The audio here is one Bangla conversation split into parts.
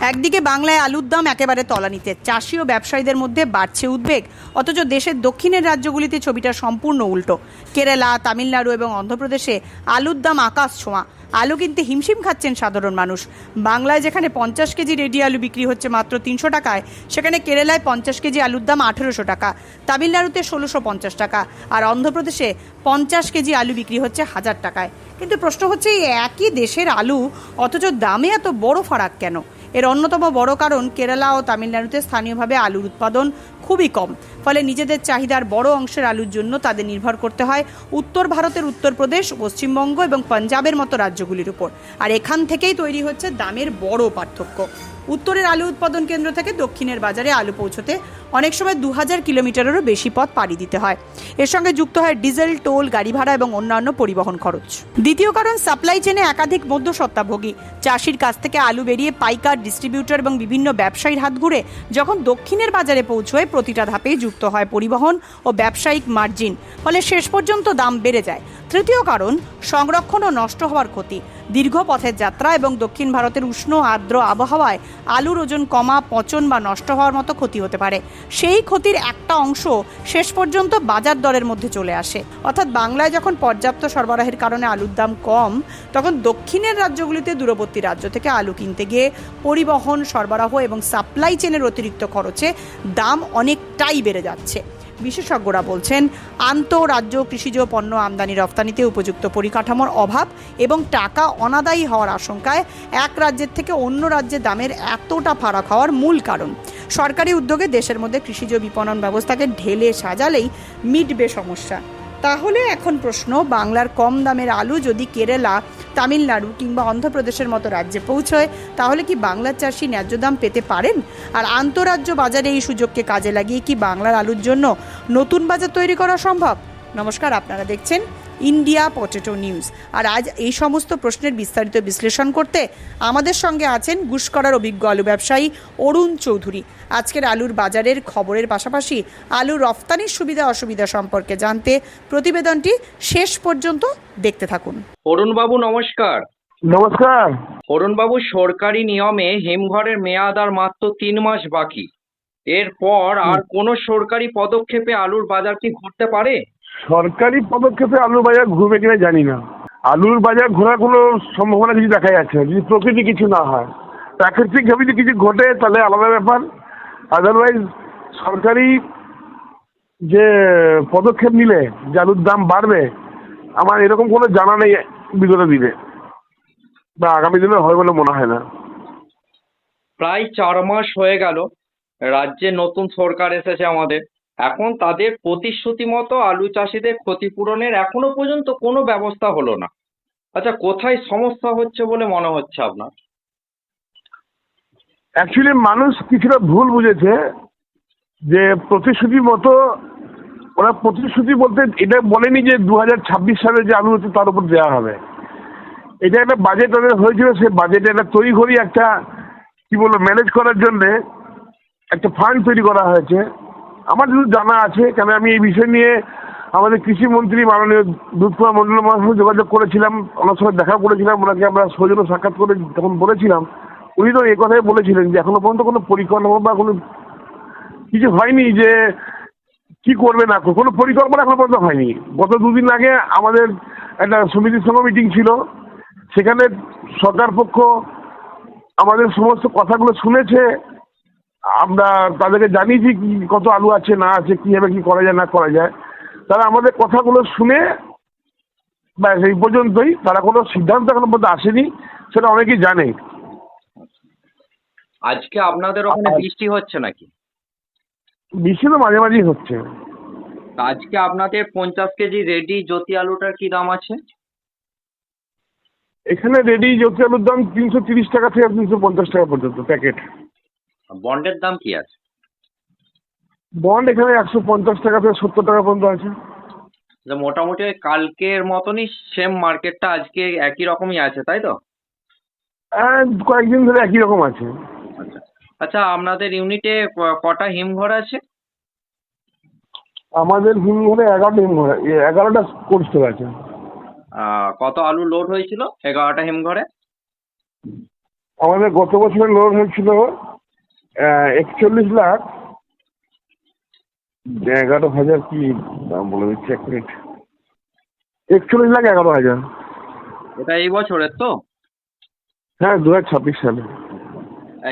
একদিকে বাংলায় আলুর দাম একেবারে তলানিতে, চাষি ও ব্যবসায়ীদের মধ্যে বাড়ছে উদ্বেগ। অথচ দেশের দক্ষিণের রাজ্যগুলিতে ছবিটা সম্পূর্ণ উল্টো। কেরালা, তামিলনাড়ু এবং অন্ধ্রপ্রদেশে আলুর দাম আকাশ ছোঁয়া। আলু কিনতে হিমশিম খাচ্ছেন সাধারণ মানুষ। বাংলায় যেখানে 50 কেজি রেডি আলু বিক্রি হচ্ছে মাত্র 300 টাকায়, সেখানে কেরালায় 50 কেজি আলুর দাম 1800 টাকা, তামিলনাড়ুতে 1650 টাকা, আর অন্ধ্রপ্রদেশে 50 কেজি আলু বিক্রি হচ্ছে 1000 টাকায়। কিন্তু প্রশ্ন হচ্ছে, এই একই দেশের আলু অথচ দামে এত বড় ফারাক কেন? এর অন্যতম বড় কারণ, কেরালা ও তামিলনাড়ুতে স্থানীয়ভাবে আলুর উৎপাদন খুবই কম। ফলে নিজেদের চাহিদার বড় অংশের আলুর জন্য তাদের নির্ভর করতে হয় উত্তর ভারতের উত্তরপ্রদেশ, পশ্চিমবঙ্গ এবং পাঞ্জাবের মতো রাজ্যগুলির উপর। আর এখান থেকেই তৈরি হচ্ছে দামের বড় পার্থক্য। উত্তরের আলু উৎপাদন কেন্দ্র থেকে দক্ষিণের বাজারে আলু পৌঁছতে অনেক সময় 2000 কিলোমিটারেরও বেশি পথ পাড়ি দিতে হয়। এর সঙ্গে যুক্ত হয় ডিজেল, টোল, গাড়ি ভাড়া এবং অন্যান্য পরিবহন খরচ। দ্বিতীয় কারণ, সাপ্লাই চেনে একাধিক মধ্যস্বত্বাভোগী। চাষির কাছ থেকে আলু বেরিয়ে পাইকার, ডিস্ট্রিবিউটর এবং বিভিন্ন ব্যবসায়ীর হাত ঘুরে যখন দক্ষিণের বাজারে পৌঁছয়, প্রতিটা ধাপেই যুক্ত হয় পরিবহন ও ব্যবসায়িক মার্জিন। ফলে শেষ পর্যন্ত দাম বেড়ে যায়। তৃতীয় কারণ, সংরক্ষণ ও নষ্ট হওয়ার ক্ষতি। দীর্ঘ পথের যাত্রা এবং দক্ষিণ ভারতের উষ্ণ আর্দ্র আবহাওয়ায় আলুর ওজন কমা, পচন বা নষ্ট হওয়ার মতো ক্ষতি হতে পারে। সেই ক্ষতির একটা অংশ শেষ পর্যন্ত বাজার দরের মধ্যে চলে আসে। অর্থাৎ বাংলায় যখন পর্যাপ্ত সরবরাহের কারণে আলুর দাম কম, তখন দক্ষিণের রাজ্যগুলিতে দূরবর্তী রাজ্য থেকে আলু কিনতে গিয়ে পরিবহন, সরবরাহ এবং সাপ্লাই চেনের অতিরিক্ত খরচে দাম অনেকটাই বেড়ে যাচ্ছে। বিশেষজ্ঞরা বলছেন, আন্তঃরাজ্য কৃষিজ পণ্য আমদানি রফতানিতে উপযুক্ত পরিকাঠামোর অভাব এবং টাকা অনাদায়ী হওয়ার আশঙ্কায় এক রাজ্যের থেকে অন্য রাজ্যে দামের এতটা ফারাক হওয়ার মূল কারণ। সরকারি উদ্যোগে দেশের মধ্যে কৃষিজ বিপণন ব্যবস্থাকে ঢেলে সাজালেই মিটবে সমস্যা। তাহলে এখন প্রশ্ন, বাংলার কম দামের আলু যদি কেরালা, তামিলনাড়ু কিংবা অন্ধ্রপ্রদেশের মতো রাজ্যে পৌঁছয়, তাহলে কি বাংলার চাষি ন্যায্য দাম পেতে পারেন? আর আন্তঃরাজ্য বাজারে এই সুযোগকে কাজে লাগিয়ে কি বাংলার আলুর জন্য নতুন বাজার তৈরি করা সম্ভব? নমস্কার, আপনারা দেখছেন ইন্ডিয়া পটেটো নিউজ। আর আজ এই সমস্ত প্রশ্নের বিস্তারিত বিশ্লেষণ করতে আমাদের সঙ্গে আছেন গুসকরার অভিজ্ঞ আলু ব্যবসায়ী অরুণ চৌধুরী। আজকের আলুর বাজারের খবরের পাশাপাশি আলুর রফতানির সুবিধা অসুবিধা সম্পর্কে জানতে প্রতিবেদনটি শেষ পর্যন্ত দেখতে থাকুন। অরুণবাবু নমস্কার। নমস্কার। অরুণবাবু, সরকারি নিয়মে হিমঘরের মেয়াদ আর মাত্র 3 মাস বাকি। এরপর আর কোনো সরকারি পদক্ষেপে আলুর বাজার কি ঘুরতে পারে? সরকারি পদক্ষেপে আলুর বাজার ঘুরবে কিনা জানি না। আলুর বাজার ঘোরার কোনো সম্ভাবনা কিছু দেখা যাচ্ছে না, যদি প্রকৃতি কিছু না হয়। প্রাকৃতিকভাবে যদি কিছু ঘটে তাহলে আলাদা ব্যাপার। আদারওয়াইজ সরকারি যে পদক্ষেপ নিলে যে আলুর দাম বাড়বে, আমার এরকম কোনো জানা নেই বিগত দিনে বা আগামী দিনে হয় বলে মনে হয় না। প্রায় 4 মাস হয়ে গেল রাজ্যে নতুন সরকার এসেছে আমাদের। এখন তাদের প্রতিশ্রুতি মতো আলু চাষিদের ক্ষতিপূরণের এখনো পর্যন্ত কোনো ব্যবস্থা হলো না। আচ্ছা, কোথায় সমস্যা হচ্ছে বলে মনে হচ্ছে আপনার? অ্যাকচুয়ালি মানুষ কিছুটা ভুল বুঝেছে যে প্রতিশ্রুতি মতো, ওরা প্রতিশ্রুতি বলতে এটা বলেনি যে 2026 সালে যে আলু হচ্ছে তার উপর দেওয়া হবে। এটা একটা বাজেট ওদের হয়েছিল, সেই বাজেটে একটা তৈরি করি একটা কি বলবো ম্যানেজ করার জন্যে একটা ফান্ড তৈরি করা হয়েছে। আমার যদি জানা আছে, কেন আমি এই বিষয় নিয়ে আমাদের কৃষিমন্ত্রী মাননীয় দুধকুমার মন্ডল মহাশয়ের সঙ্গে যোগাযোগ করেছিলাম, ওনার সঙ্গে দেখা করেছিলাম, ওনাকে আমরা সৌজন্য সাক্ষাৎ করে তখন বলেছিলাম। উনি তো এই কথাই বলেছিলেন যে এখনো পর্যন্ত কোনো পরিকল্পনা বা কোনো কিছু হয়নি যে কি করবে না করবে, কোনো পরিকল্পনা এখনো পর্যন্ত হয়নি। গত 2 দিন আগে আমাদের একটা সমিতির সঙ্গে মিটিং ছিল, সেখানে সরকার পক্ষ আমাদের সমস্ত কথাগুলো শুনেছে। আমরা তাদেরকে জানিয়েছি কি কত আলু আছে না আছে, কীভাবে কী করা যায় না করা যায়। তারা আমাদের কথাগুলো শুনে ব্যাস এই পর্যন্তই, তারা কোনো সিদ্ধান্ত এখনো পর্যন্ত আসেনি, সেটা অনেকেই জানে। আজকে আপনাদের ওখানে বৃষ্টি হচ্ছে নাকি? বৃষ্টি তো মাঝে মাঝেই হচ্ছে। আজকে আপনাদের 50 কেজি রেডি জ্যোতি আলুটার কি দাম আছে? এখানে রেডি জ্যোতি আলুর দাম 330 টাকা থেকে 350 টাকা পর্যন্ত প্যাকেট। বন্ডের দাম কি আছে? বন্ড এখানে 150 টাকা থেকে 70 টাকা পর্যন্ত আছে। মোটামুটি ওই কালকের মতনই সেম মার্কেটটা আজকে একই রকমই আছে, তাই তো? কয়েকদিন ধরে একই রকম আছে। আচ্ছা আচ্ছা, আপনাদের ইউনিটে কটা হিমঘর আছে? আমাদের হিমঘরে 11টা কোল্ড স্টোর আছে। কত আলু লোড হয়েছিল 11টা হিমঘরে? আমাদের গত বছরের লোন হয়েছিল 41 লাখ 11,000, কি দাম বলে দিচ্ছি, 1 মিনিট, 41,11,000। এটা এই বছরের তো? হ্যাঁ, 2026 সালে।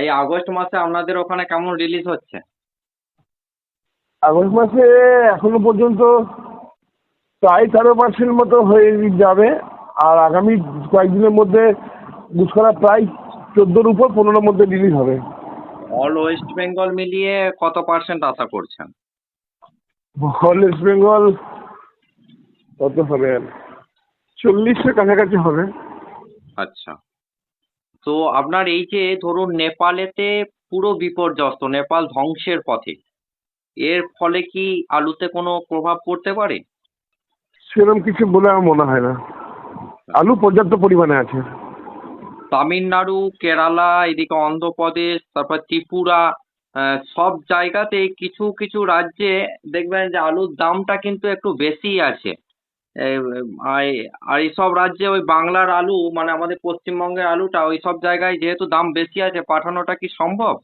এই আগস্ট মাসে আপনাদের ওখানে কেমন রিলিজ হচ্ছে? আগস্ট মাসে এখনো পর্যন্ত প্রায় 13% মতো হয়ে যাবে, আর আগামী কয়েকদিনের মধ্যে গুসকরা প্রায় 14-র উপর 15-র মধ্যে রিলিজ হবে। অল ওয়েস্ট বেঙ্গল মিলিয়ে কত পার্সেন্ট আশা করছেন? অল ওয়েস্ট বেঙ্গল কত হবে, 40-এর কাছাকাছি হবে। আচ্ছা, তো আপনার এই যে ধরুন নেপালেতে পুরো বিপর্যস্ত, নেপাল ধ্বংসের পথে, এর ফলে কি আলুতে কোনো প্রভাব পড়তে পারে? সেরকম কিছু বলে আমার মনে হয় না, আলু পর্যাপ্ত পরিমাণে আছে। তামিলনাড়ু, কেরালা, এদিকে অন্ধ্রপ্রদেশ, তারপর ত্রিপুরা, সব জায়গাতে কিছু কিছু রাজ্যে দেখবেন যে আলুর দামটা কিন্তু একটু বেশিই আছে। আর এইসব রাজ্যে ওই বাংলার আলু, মানে আমাদের পশ্চিমবঙ্গের আলুটা ওই সব জায়গায় যেহেতু দাম বেশি আছে, পাঠানোটা কি সম্ভব?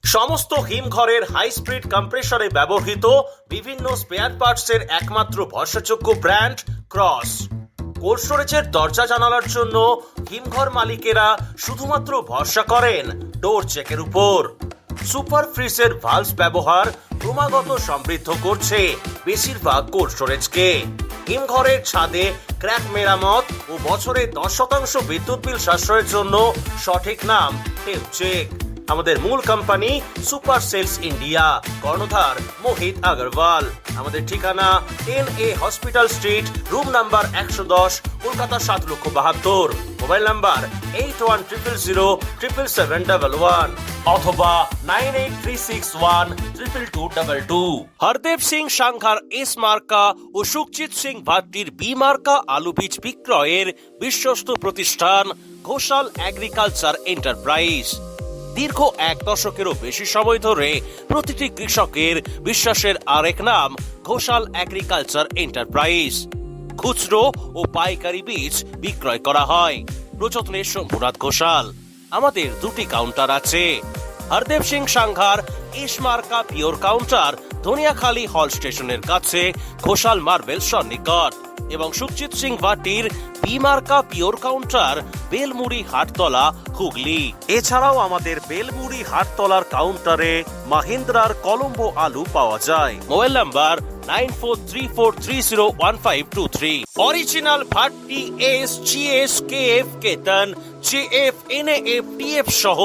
সমস্ত হিমঘরের হাই স্পিড কম্প্রেসরে ব্যবহৃত বিভিন্ন স্পেয়ার পার্টসের একমাত্র ভরসাযোগ্য ব্র্যান্ড ক্রস। কোল্ড স্টোরেজের দরজা জানালার জন্য হিমঘর মালিকেরা শুধুমাত্র ভরসা করেন ডোর চেকের উপর। সুপার ফ্রিজের ভালভ ব্যবহার ক্রমাগত সমৃদ্ধ করছে বেশিরভাগ কোল্ড স্টোরেজকে। হিমঘরের ছাদে ক্র্যাক মেরামত ও বছরে 10% বিদ্যুৎ বিল সাশ্রয়ের জন্য সঠিক নাম টেমচেক। আমাদের মূল কোম্পানি সুপার সেলস ইন্ডিয়া, কর্ণধার মোহিত আগরওয়াল। আমাদের ঠিকানা NA hospital street, room number 110, Kolkata 7,72,000। Mobile number 8100077711 অথবা 9836122222। হরদেব সিং সাংঘার এস মার্কা ও সুখজিৎ সিং ভাট্টির বি মার্কা আলু বীজ বিক্রয়ের বিশ্বস্ত প্রতিষ্ঠান ঘোষাল এগ্রিকালচার এন্টারপ্রাইজ। দীর্ঘ 1 দশকেরও বেশি সময় ধরে প্রতিটি কৃষকের বিশ্বাসের আরেক নাম ঘোষাল এগ্রিকালচার এন্টারপ্রাইজ। খুচরো ও পাইকারি বীজ বিক্রয় করা হয়। প্রযত্নে শম্ভুনাথ ঘোষাল। আমাদের 2টি কাউন্টার আছে। হরদেব সিং সাংঘার এস মার্কা পিওর কাউন্টার ধনিয়াখালী হল স্টেশনের কাছে ঘোষাল মার্বেল সন্নিকট, এবং সুখজিৎ সিং ভাটির বি মার্কা পিওর কাউন্টার বেলমুড়ি হাটতলা, হুগলি। এছাড়াও আমাদের বেলমুড়ি হাটতলার কাউন্টারে মাহিন্দ্রার কলম্বো আলু পাওয়া যায়। Mobile number 9434301523। Original Bhatti S, GS, KF, কেতন, JF, NAF, TF সহ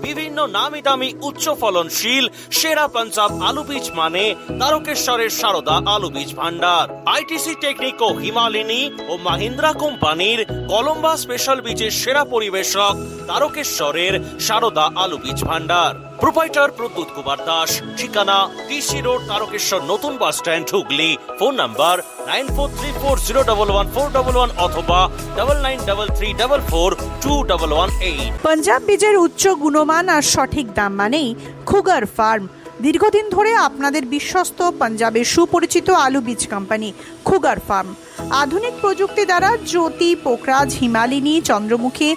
বিভিন্ন নামি দামি উচ্চ ফলনশীল সেরা পাঞ্জাব আলু বীজ মানে তারকেশ্বরের সারদা আলু বীজ ভান্ডার। ITC টেকনিক ও হিমালিনী ও মাহিন্দ্রা কোম্পানির কলম্বা স্পেশাল বীজের সেরা পরিবেশক তারকেশ্বরের সারদা আলু বীজ ভান্ডার। প্রোপাইটার প্রদ্যুৎ কুমার দাস। ঠিকানা DC রোড, তারকেশ্বর নতুন bus stand, Hooghly. Phone number 9434011411 অথবা 9933442118। পাঞ্জাব বীজের উচ্চ গুণমান আর সঠিক দাম মানেই খুগার ফার্ম। দীর্ঘদিন ধরে আপনাদের বিশ্বস্ত পাঞ্জাবের সুপরিচিত আলু বীজ কোম্পানি খুগার ফার্ম। আধুনিক প্রযুক্তি দ্বারা জ্যোতি, পোকরাজ, হিমালিনী, চন্দ্রমুখী,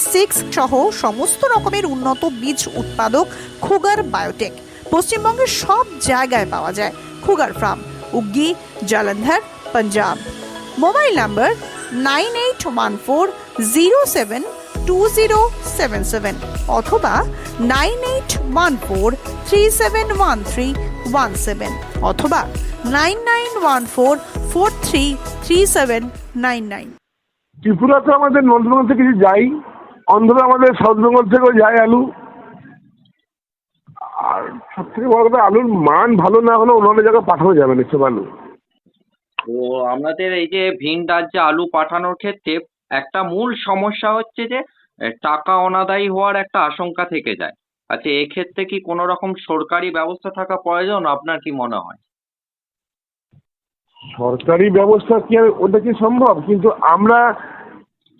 S6 সহ সমস্ত রকমের উন্নত বীজ উৎপাদক খুগার বায়োটেক পশ্চিমবঙ্গের সব জায়গায় পাওয়া যায়। Khugar farm, Uggi, Jalandhar, Punjab. Mobile number 9814072077 অথবা 9814371317 অথবা 9914433799। ত্রিপুরা তো আমাদের নর্থ বেঙ্গল থেকে কিছু যাই, অন্ধ্র আমাদের সাউথ বেঙ্গল থেকেও যায় আলু। আর সব থেকে বড় কথা, আলুর মান ভালো না হলে অন্য জায়গায় পাঠানো যাবে না সব আলু। তো আপনাদের এই যে ভিন রাজ্যে আলু পাঠানোর ক্ষেত্রে একটা মূল সমস্যা হচ্ছে যে টাকা অনাদায়ী হওয়ার একটা আশঙ্কা থেকে যায়। আচ্ছা, এক্ষেত্রে কি কোনো রকম সরকারি ব্যবস্থা থাকা প্রয়োজন, আপনার কি মনে হয়? সরকারি ব্যবস্থা কি ওটা কি সম্ভব? কিন্তু আমরা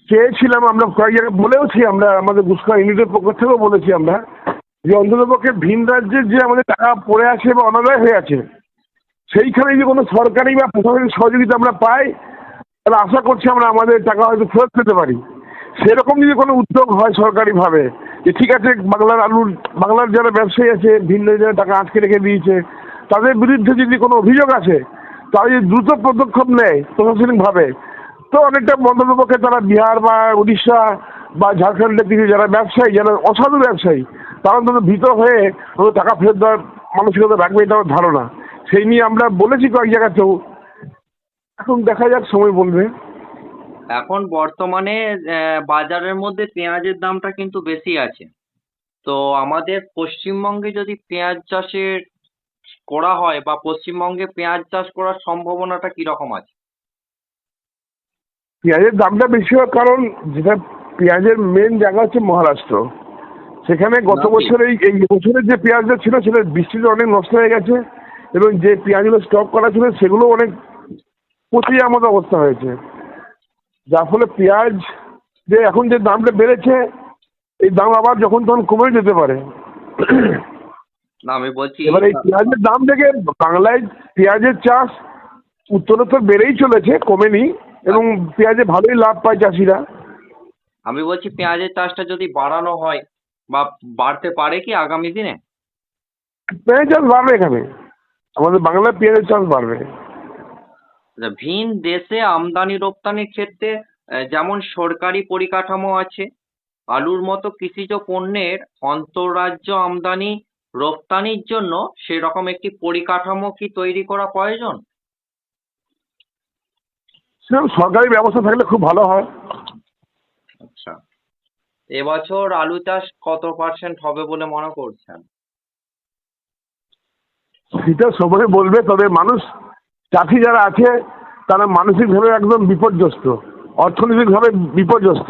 চেয়েছিলাম, আমরা কয়েক জায়গায় বলেওছি, আমরা আমাদের গুসকরা ইউনিটের পক্ষ থেকেও বলেছি আমরা, যে অন্ততপক্ষে ভিন রাজ্যের যে আমাদের টাকা পড়ে আছে বা অনাদায় হয়ে আছে, সেইখানে যদি কোনো সরকারি বা প্রশাসনিক সহযোগিতা আমরা পাই, তাহলে আশা করছি আমরা আমাদের টাকা হয়তো ফেরত পেতে পারি। সেরকম যদি কোনো উদ্যোগ হয় সরকারিভাবে যে ঠিক আছে বাংলার যারা ব্যবসায়ী আছে ভিন্ন যারা টাকা আটকে রেখে দিয়েছে তাদের বিরুদ্ধে যদি কোনো অভিযোগ আছে তারা যদি দ্রুত পদক্ষেপ নেয় প্রশাসনিকভাবে তো অনেকটা বন্ধের পক্ষে তারা বিহার বা উড়িষ্যা বা ঝাড়খণ্ডের দিকে যারা ব্যবসায়ী যারা অসাধু ব্যবসায়ী তারা অন্তত ভীত হয়ে টাকা ফেরত দেওয়ার মানসিকতা রাখবে এটা আমার ধারণা। সেই নিয়ে আমরা বলেছি কয়েক জায়গাতেও, এখন দেখা যাক সময় বলবে। এখন বর্তমানে বাজারের মধ্যে পেঁয়াজের দামটা কিন্তু বেশি আছে। তো আমাদের পশ্চিমবঙ্গে যদি পেঁয়াজ চাষের করা হয় বা পশ্চিমবঙ্গে পেঁয়াজ চাষ করার সম্ভাবনাটা কিরকম আছে? পেঁয়াজের দামটা বেশি হওয়ার কারণ যেটা পেঁয়াজের মেন জায়গা হচ্ছে মহারাষ্ট্র। সেখানে গত বছর এই বছরের যে পেঁয়াজটা ছিল সেটা বৃষ্টিতে অনেক নষ্ট হয়ে গেছে এবং যে পেঁয়াজগুলো স্টক করা ছিল সেগুলো অনেক পচে যাওয়ার মতো অবস্থা হয়েছে, যার ফলে পেঁয়াজ যে এখন যে দামটা বেড়েছে এই দাম আবার যখন তখন কমে যেতে পারে। না আমি বলছি এবার এই পেঁয়াজের দাম থেকে বাংলায় পেঁয়াজের চাষ উত্তরোত্তর বেড়েই চলেছে, কমেনি, এবং পেঁয়াজে ভালোই লাভ পায় চাষিরা। আমি বলছি পেঁয়াজের চাষটা যদি বাড়ানো হয় বা বাড়তে পারে কি আগামী দিনে? পেঁয়াজ চাষ বাড়বে এখানে, আমাদের বাংলায় পেঁয়াজের চাষ বাড়বে। ভিন দেশে আমদানি রপ্তানির ক্ষেত্রে যেমন সরকারি পরিকাঠামো আছে, আলুর মতো কৃষিজ পণ্যের অন্তঃরাজ্য আমদানি রপ্তানির জন্য সেরকম একটি পরিকাঠামো কি তৈরি করা প্রয়োজন? সেরকম সরকারি ব্যবস্থা থাকলে খুব ভালো হয়। আচ্ছা, এবছর আলু চাষ কত পার্সেন্ট হবে বলে মনে করছেন? সেটা সবাই বলবে, তবে মানুষ চাষি যারা আছে তারা মানসিকভাবে একদম বিপর্যস্ত, অর্থনৈতিকভাবে বিপর্যস্ত।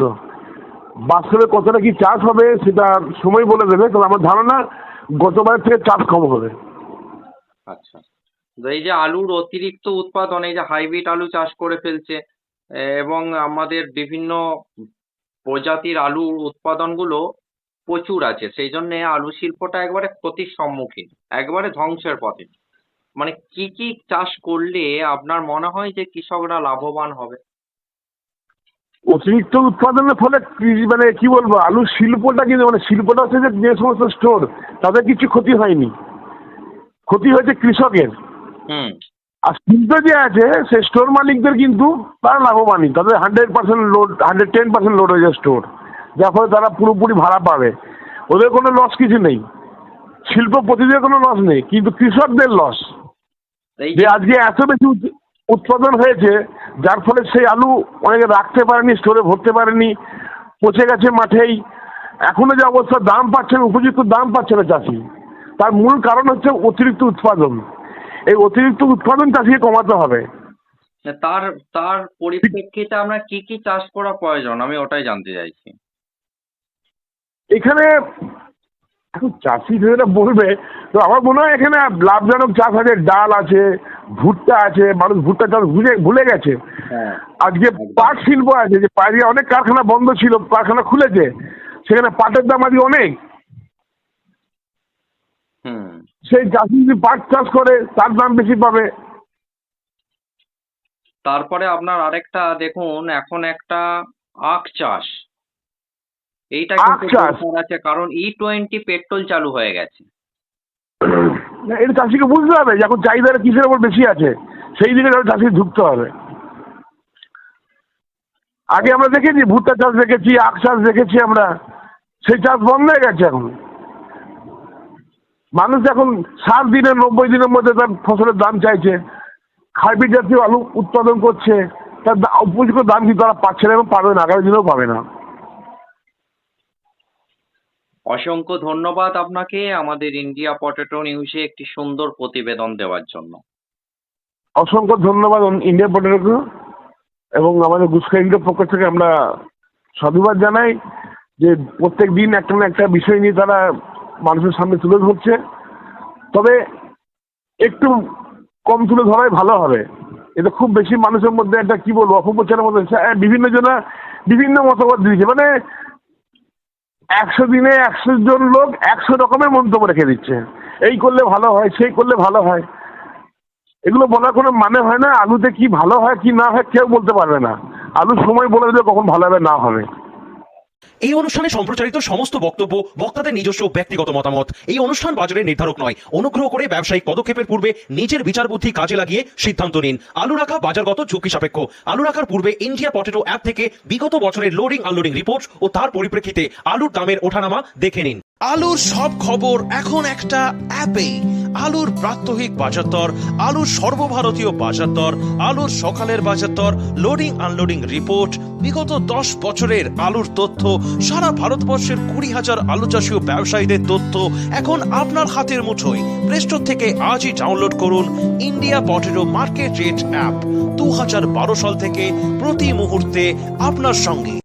বাস্তবে কতটা কি চাষ হবে সেটা সময় বলে দেবে, তবে আমার ধারণা গতবার থেকে চাষ কম হবে। আচ্ছা, তো এই যে আলুর অতিরিক্ত উৎপাদন, এই যে হাইব্রিড আলু চাষ করে ফেলছে এবং আমাদের বিভিন্ন প্রজাতির আলুর উৎপাদনগুলো প্রচুর আছে, সেই জন্যে আলু শিল্পটা একবারে ক্ষতির সম্মুখীন, একবারে ধ্বংসের পথে। মানে কি কি চাষ করলে আপনার মনে হয় যে কৃষকরা লাভবান হবে? অতিরিক্ত উৎপাদনের ফলে মানে কি বলবো, আলুর শিল্পটা কিন্তু মানে শিল্পটা হচ্ছে যে সমস্ত স্টোর তাদের কিছু ক্ষতি হয়নি, ক্ষতি হয়েছে কৃষকের। আর শিল্প যে আছে সে স্টোর মালিকদের কিন্তু তারা লাভবানই, তাদের 100% লোড 110% লোড হয়ে যায় স্টোর, যার ফলে তারা পুরোপুরি ভাড়া পাবে, ওদের কোনো লস কিছু নেই, শিল্পপতিদের কোনো লস নেই, কিন্তু কৃষকদের লস। যে আজকে এত বেশি উৎপাদন হয়েছে যার ফলে সেই আলু অনেকে রাখতে পারেনি, স্টোরে ভরতে পারেনি, পচে গেছে মাঠেই। এখনো যে অবস্থা দাম পাচ্ছে না, উপযুক্ত দাম পাচ্ছে না চাষি, তার মূল কারণ হচ্ছে অতিরিক্ত উৎপাদন। এই অতিরিক্ত উৎপাদন চাষিকে কমাতে হবে। তার তার পরিপ্রেক্ষিতে আমরা কি কি চাষ করা প্রয়োজন, আমি ওটাই জানতে চাইছি। এখানে এখন চাষি যেটা বলবে, তো আমার মনে হয় এখানে লাভজনক চাষ আছে, ডাল আছে, ভুট্টা আছে, মানুষ ভুট্টা চাষ ভুলে গেছে। আজকে পাট শিল্প আছে, যে পাটে অনেক কারখানা বন্ধ ছিল, কারখানা খুলেছে, সেখানে পাটের দাম আজকে অনেক। সেই চাষি যদি পাট চাষ করে তার দাম বেশি পাবে। তারপরে আপনার আরেকটা দেখুন, এখন একটা আখ চাষ, এইটা কিন্তু দরকার আছে, কারণ E20 পেট্রোল চালু হয়ে গেছে। এটা চাষিকে বুঝতে হবে যে এখন চাহিদাটা কিসের উপর বেশি আছে, সেই দিকে চাষি ঢুকতে হবে। আগে আমরা দেখেছি ভুট্টা চাষ দেখেছি, আখ চাষ দেখেছি আমরা, সেই চাষ বন্ধ হয়ে গেছে। এখন মানুষ এখন 60 দিনের 90 দিনের মধ্যে তার ফসলের দাম চাইছে, হাইব্রিড জাতীয় আলু উৎপাদন করছে, তার উপযুক্ত দাম কিন্তু তারা পাচ্ছে না এবং পাবে না, আগামী দিনেও পাবে না। অসংখ্য ধন্যবাদ আপনাকে আমাদের ইন্ডিয়া পটেটো নিউজে একটি সুন্দর প্রতিবেদন দেওয়ার জন্য। অসংখ্য ধন্যবাদ ইন্ডিয়া পটেটোকে, এবং আমাদের গুসখাইন্ডের পক্ষ থেকে আমরা সাধুবাদ জানাই যে প্রত্যেক দিন একটা না একটা বিষয় নিয়ে তারা মানুষের সামনে তুলে ধরছে। তবে একটু কম তুলে ধরাই ভালো হবে, এটা খুব বেশি মানুষের মধ্যে একটা কি বলবো অপপ্রচারের মধ্যে বিভিন্ন জনা বিভিন্ন মতামত দিয়েছে, মানে 100 দিনে 100 জন লোক 100 রকমের মন্তব্য রেখে দিচ্ছে, এই করলে ভালো হয়, সেই করলে ভালো হয়। এগুলো বলার কোনো মানে হয় না। আলুতে কি ভালো হয় কি না হয় কেউ বলতে পারবে না, আলু সময় বলে দেবে কখন ভালো হবে না হবে। এই অনুষ্ঠানে সম্প্রচারিত সমস্ত বক্তব্য বক্তাদের নিজস্ব ব্যক্তিগত মতামত। এই অনুষ্ঠান বাজারের নির্ধারক নয়। অনুগ্রহ করে ব্যবসায়িক পদক্ষেপের পূর্বে নিজের বিচার বুদ্ধি কাজে লাগিয়ে সিদ্ধান্ত নিন। আলু রাখা বাজারগত ঝুঁকি সাপেক্ষ। আলু রাখার পূর্বে ইন্ডিয়া পটেটো অ্যাপ থেকে বিগত বছরের লোডিং আনলোডিং রিপোর্ট ও তার পরিপ্রেক্ষিতে আলুর দামের ওঠানামা দেখে নিন। আলুর সব খবর এখন একটা অ্যাপেই। আলুর প্রাত্যহিক বাজার দর, আলুর সর্বভারতীয় বাজার দর, আলুর সকালের বাজার দর, লোডিং আনলোডিং রিপোর্ট, বিগত 10 বছরের আলুর তথ্য, সারা ভারতবর্ষের 20,000 আলু চাষী ও ব্যবসায়ীদের তথ্য এখন আপনার হাতের মুঠোয়। প্লে স্টোর থেকে আজই ডাউনলোড করুন India potato market rate app. 2012 সাল থেকে প্রতি মুহূর্তে আপনার সঙ্গে।